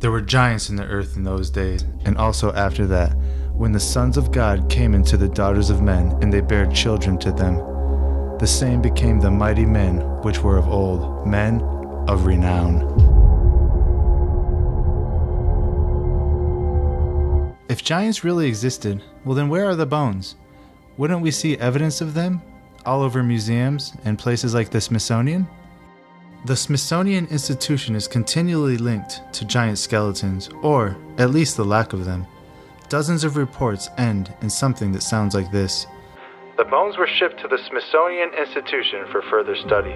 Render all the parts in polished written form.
There were giants in the earth in those days, and also after that, when the sons of God came into the daughters of men, and they bare children to them. The same became the mighty men which were of old, men of renown. If giants really existed, well then where are the bones? Wouldn't we see evidence of them all over museums and places like the Smithsonian? The Smithsonian Institution is continually linked to giant skeletons, or at least the lack of them. Dozens of reports end in something that sounds like this. The bones were shipped to the Smithsonian Institution for further study.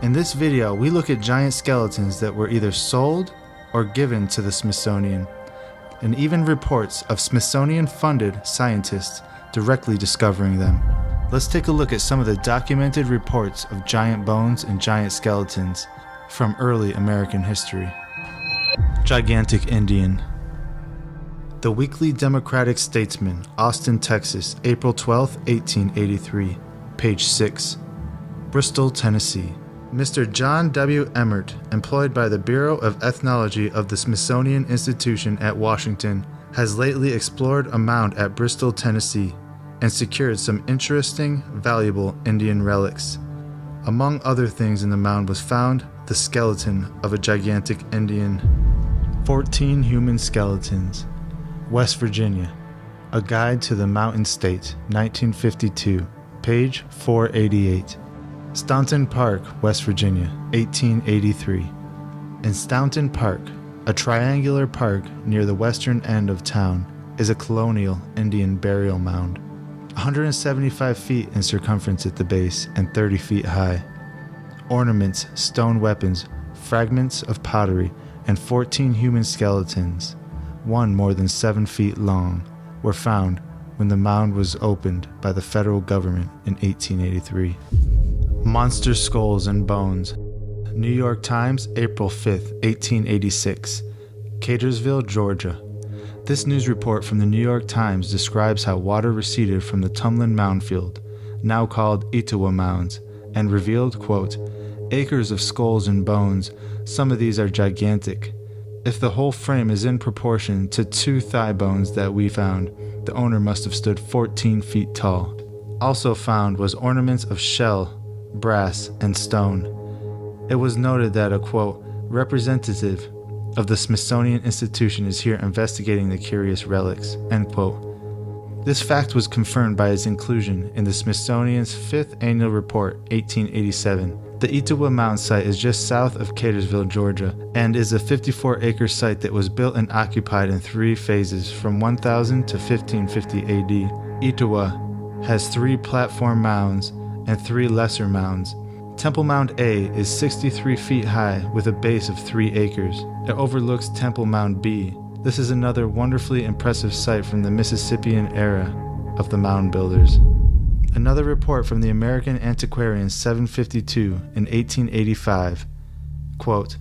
In this video, we look at giant skeletons that were either sold or given to the Smithsonian, and even reports of Smithsonian-funded scientists directly discovering them. Let's take a look at some of the documented reports of giant bones and giant skeletons from early American history. Gigantic Indian. The Weekly Democratic Statesman, Austin, Texas, April 12, 1883, page 6. Bristol, Tennessee. Mr. John W. Emmert, employed by the Bureau of Ethnology of the Smithsonian Institution at Washington, has lately explored a mound at Bristol, Tennessee, and secured some interesting, valuable Indian relics. Among other things in the mound was found the skeleton of a gigantic Indian. 14 human skeletons. West Virginia. A Guide to the Mountain State, 1952, page 488. Staunton Park, West Virginia, 1883. In Staunton Park, a triangular park near the western end of town, is a colonial Indian burial mound. 175 feet in circumference at the base and 30 feet high. Ornaments, stone weapons, fragments of pottery, and 14 human skeletons, one more than 7 feet long, were found when the mound was opened by the federal government in 1883. Monster skulls and bones. New York Times, April 5, 1886. Catersville, Georgia. This news report from the New York Times describes how water receded from the Tumlin Mound Field, now called Etowah Mounds, and revealed, quote, acres of skulls and bones. Some of these are gigantic. If the whole frame is in proportion to 2 thigh bones that we found, the owner must have stood 14 feet tall. Also found was ornaments of shell, brass, and stone. It was noted that a, quote, representative of the Smithsonian Institution is here investigating the curious relics, end quote. This fact was confirmed by its inclusion in the Smithsonian's 5th Annual Report, 1887. The Etowah Mound site is just south of Catersville, Georgia, and is a 54-acre site that was built and occupied in 3 phases from 1000 to 1550 AD. Etowah has 3 platform mounds and 3 lesser mounds. Temple Mound A is 63 feet high with a base of 3 acres. It overlooks Temple Mound B. This is another wonderfully impressive site from the Mississippian era of the mound builders. Another report from the American Antiquarian 752 in 1885, quote,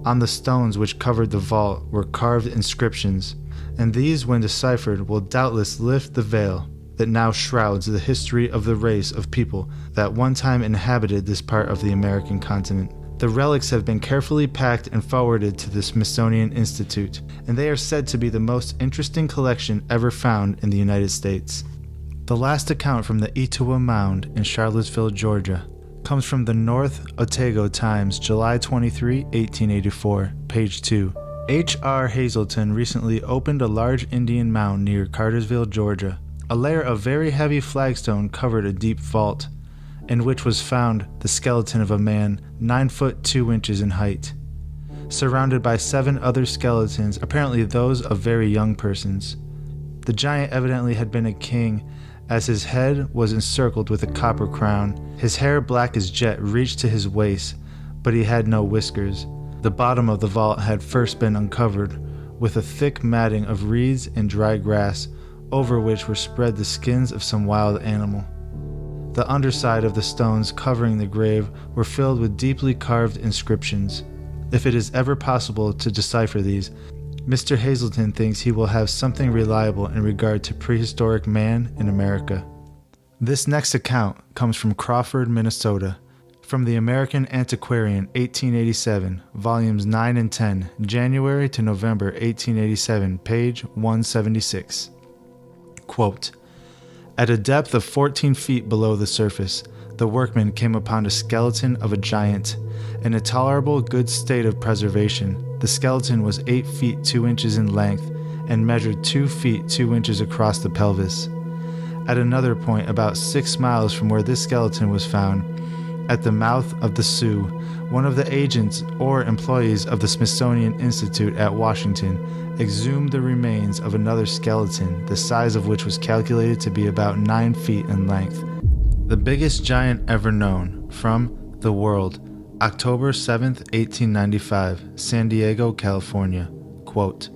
on the stones which covered the vault were carved inscriptions, and these when deciphered will doubtless lift the veil that now shrouds the history of the race of people that one time inhabited this part of the American continent. The relics have been carefully packed and forwarded to the Smithsonian Institute, and they are said to be the most interesting collection ever found in the United States. The last account from the Etowah Mound in Charlottesville, Georgia, comes from the North Otago Times, July 23, 1884, page 2. H.R. Hazelton recently opened a large Indian mound near Cartersville, Georgia. A layer of very heavy flagstone covered a deep vault, in which was found the skeleton of a man 9 foot 2 inches in height, surrounded by 7 other skeletons, apparently those of very young persons. The giant evidently had been a king, as his head was encircled with a copper crown. His hair, black as jet, reached to his waist, but he had no whiskers. The bottom of the vault had first been uncovered, with a thick matting of reeds and dry grass, over which were spread the skins of some wild animal. The underside of the stones covering the grave were filled with deeply carved inscriptions. If it is ever possible to decipher these, Mr. Hazelton thinks he will have something reliable in regard to prehistoric man in America. This next account comes from Crawford, Minnesota, From the American Antiquarian, 1887, volumes 9 and 10, January to November 1887, page 176. Quote, at a depth of 14 feet below the surface, the workmen came upon a skeleton of a giant. In a tolerable good state of preservation, the skeleton was 8 feet 2 inches in length and measured 2 feet 2 inches across the pelvis. At another point, about 6 miles from where this skeleton was found, at the mouth of the Sioux, one of the agents or employees of the Smithsonian Institute at Washington exhumed the remains of another skeleton, the size of which was calculated to be about 9 feet in length. The biggest giant ever known, from The World, October 7, 1895, San Diego, California. Quote,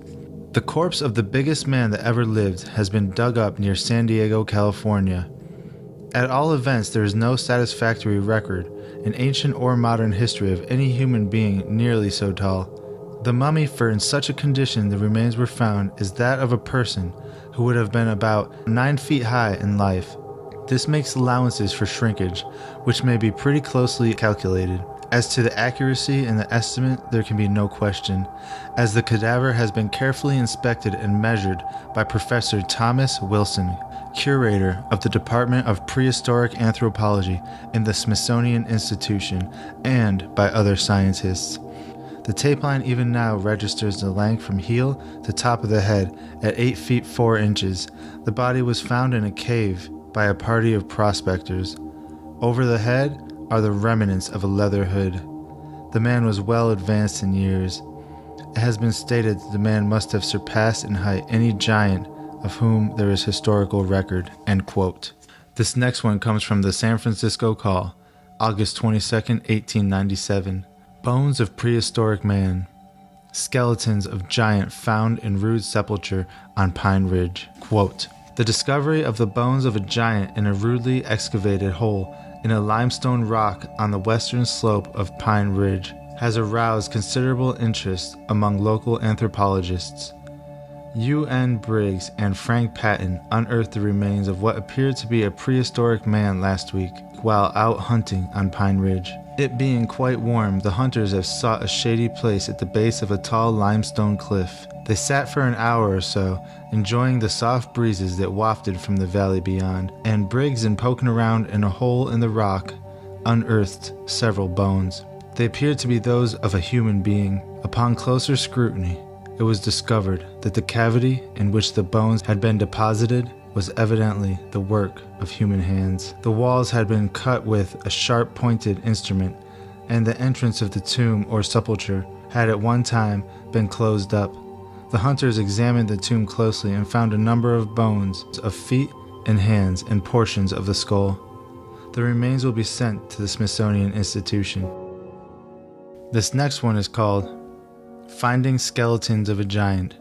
the corpse of the biggest man that ever lived has been dug up near San Diego, California. At all events, there is no satisfactory record in ancient or modern history of any human being nearly so tall. The mummy for in such a condition the remains were found is that of a person who would have been about 9 feet high in life. This makes allowances for shrinkage, which may be pretty closely calculated. As to the accuracy in the estimate, there can be no question, as the cadaver has been carefully inspected and measured by Professor Thomas Wilson, curator of the Department of Prehistoric Anthropology in the Smithsonian Institution, and by other scientists. The tape line even now registers the length from heel to top of the head at 8 feet 4 inches. The body was found in a cave by a party of prospectors. Over the head are the remnants of a leather hood. The man was well advanced in years. It has been stated that the man must have surpassed in height any giant of whom there is historical record. End quote. This next one comes from the San Francisco Call, August 22, 1897. Bones of prehistoric man. Skeletons of giant found in rude sepulture on Pine Ridge. Quote, the discovery of the bones of a giant in a rudely excavated hole in a limestone rock on the western slope of Pine Ridge has aroused considerable interest among local anthropologists. U.N. Briggs and Frank Patton unearthed the remains of what appeared to be a prehistoric man last week while out hunting on Pine Ridge. It being quite warm, the hunters have sought a shady place at the base of a tall limestone cliff. They sat for an hour or so, enjoying the soft breezes that wafted from the valley beyond, and Briggs, in poking around in a hole in the rock, unearthed several bones. They appeared to be those of a human being. Upon closer scrutiny, it was discovered that the cavity in which the bones had been deposited was evidently the work of human hands. The walls had been cut with a sharp-pointed instrument, and the entrance of the tomb or sepulchre had at one time been closed up. The hunters examined the tomb closely and found a number of bones of feet and hands and portions of the skull. The remains will be sent to the Smithsonian Institution. This next one is called Finding Skeletons of a Giant.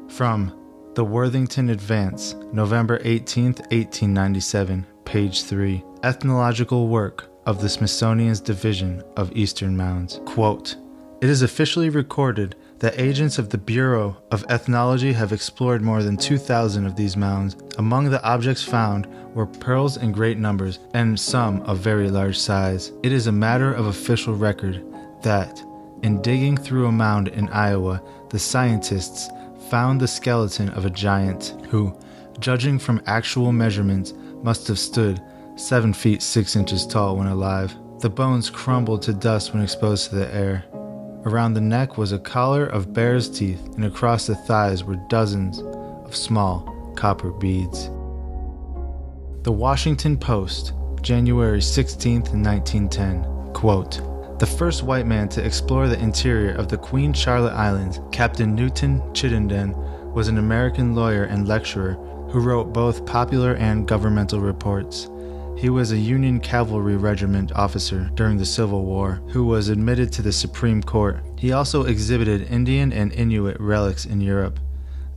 From The Worthington Advance, November 18, 1897, page 3. Ethnological work of the Smithsonian's Division of Eastern Mounds. Quote, it is officially recorded that agents of the Bureau of Ethnology have explored more than 2,000 of these mounds. Among the objects found were pearls in great numbers and some of very large size. It is a matter of official record that, in digging through a mound in Iowa, the scientists found the skeleton of a giant who, judging from actual measurements, must have stood 7 feet 6 inches tall when alive. The bones crumbled to dust when exposed to the air. Around the neck was a collar of bear's teeth, and across the thighs were dozens of small copper beads. The Washington Post, January 16, 1910. Quote, the first white man to explore the interior of the Queen Charlotte Islands, Captain Newton Chittenden, was an American lawyer and lecturer who wrote both popular and governmental reports. He was a Union cavalry regiment officer during the Civil War who was admitted to the Supreme Court. He also exhibited Indian and Inuit relics in Europe.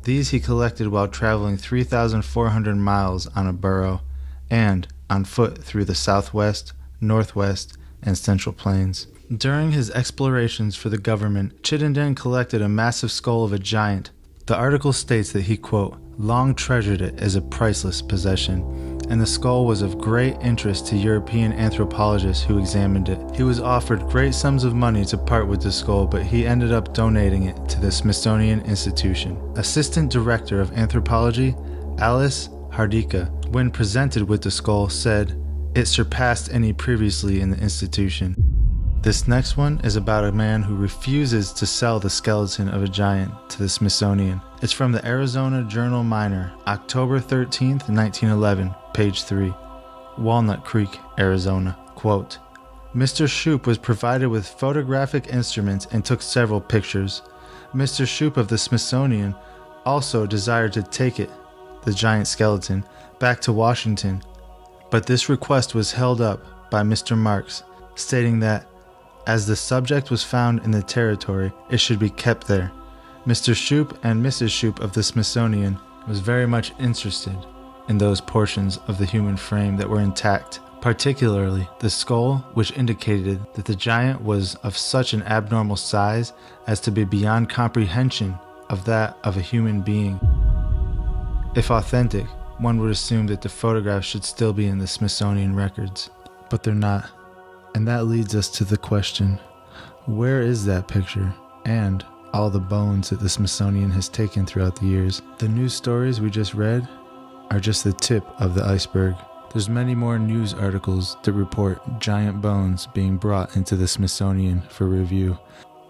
These he collected while traveling 3,400 miles on a burro and on foot through the Southwest, Northwest, and Central Plains. During his explorations for the government, Chittenden collected a massive skull of a giant. The article states that he, quote, long treasured it as a priceless possession, and the skull was of great interest to European anthropologists who examined it. He was offered great sums of money to part with the skull, but he ended up donating it to the Smithsonian Institution. Assistant Director of Anthropology, Alice Hardika, when presented with the skull, said it surpassed any previously in the institution. This next one is about a man who refuses to sell the skeleton of a giant to the Smithsonian. It's from the Arizona Journal-Minor, October 13th, 1911, page 3, Walnut Creek, Arizona. Quote, Mr. Shoup was provided with photographic instruments and took several pictures. Mr. Shoup of the Smithsonian also desired to take it, the giant skeleton, back to Washington, but this request was held up by Mr. Marks, stating that as the subject was found in the territory, it should be kept there. Mr. Shoup and Mrs. Shoup of the Smithsonian was very much interested in those portions of the human frame that were intact, particularly the skull, which indicated that the giant was of such an abnormal size as to be beyond comprehension of that of a human being. If authentic, one would assume that the photographs should still be in the Smithsonian records, but they're not. And that leads us to the question, where is that picture and all the bones that the Smithsonian has taken throughout the years? The news stories we just read are just the tip of the iceberg. There's many more news articles that report giant bones being brought into the Smithsonian for review.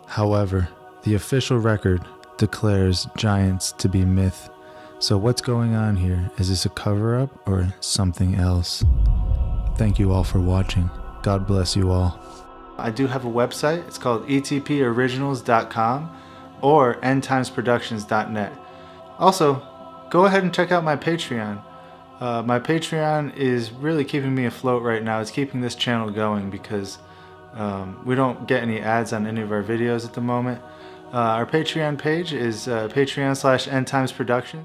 However, the official record declares giants to be myth. So what's going on here? Is this a cover-up or something else? Thank you all for watching. God bless you all. I do have a website. It's called etporiginals.com or endtimesproductions.net. Also, go ahead and check out my Patreon. My Patreon is really keeping me afloat right now. It's keeping this channel going because we don't get any ads on any of our videos at the moment. Our Patreon page is Patreon/endtimesproductions.